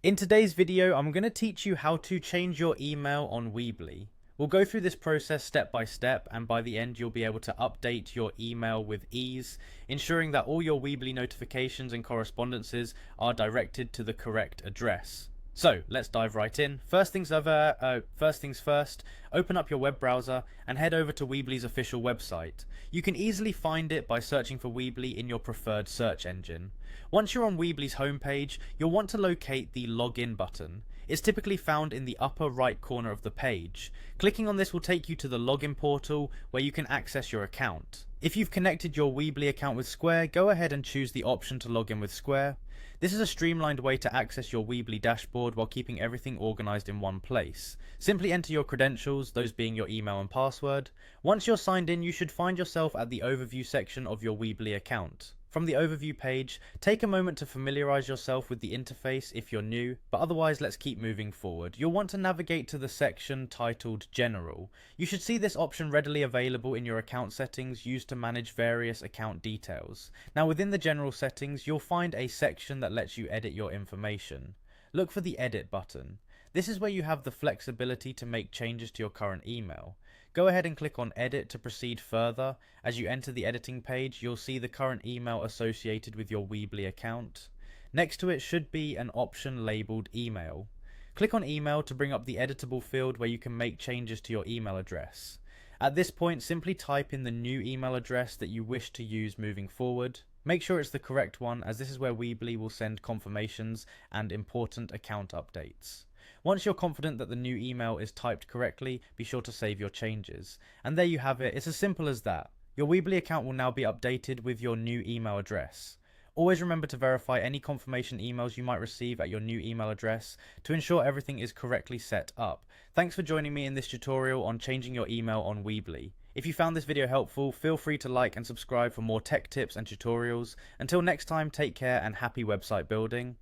In today's video, I'm going to teach you how to change your email on Weebly. We'll go through this process step by step, and by the end you'll be able to update your email with ease, ensuring that all your Weebly notifications and correspondences are directed to the correct address. So let's dive right in. First things first, open up your web browser and head over to Weebly's official website. You can easily find it by searching for Weebly in your preferred search engine. Once you're on Weebly's homepage, you'll want to locate the login button. It's typically found in the upper right corner of the page. Clicking on this will take you to the login portal where you can access your account. If you've connected your Weebly account with Square, go ahead and choose the option to log in with Square. This is a streamlined way to access your Weebly dashboard while keeping everything organized in one place. Simply enter your credentials, those being your email and password. Once you're signed in, you should find yourself at the overview section of your Weebly account. From the overview page, take a moment to familiarize yourself with the interface if you're new, but otherwise let's keep moving forward. You'll want to navigate to the section titled General. You should see this option readily available in your account settings used to manage various account details. Now within the general settings, you'll find a section that lets you edit your information. Look for the Edit button. This is where you have the flexibility to make changes to your current email. Go ahead and click on Edit to proceed further. As you enter the editing page, you'll see the current email associated with your Weebly account. Next to it should be an option labeled Email. Click on Email to bring up the editable field where you can make changes to your email address. At this point, simply type in the new email address that you wish to use moving forward. Make sure it's the correct one, as this is where Weebly will send confirmations and important account updates. Once you're confident that the new email is typed correctly, be sure to save your changes. And there you have it, it's as simple as that. Your Weebly account will now be updated with your new email address. Always remember to verify any confirmation emails you might receive at your new email address to ensure everything is correctly set up. Thanks for joining me in this tutorial on changing your email on Weebly. If you found this video helpful, feel free to like and subscribe for more tech tips and tutorials. Until next time, take care and happy website building.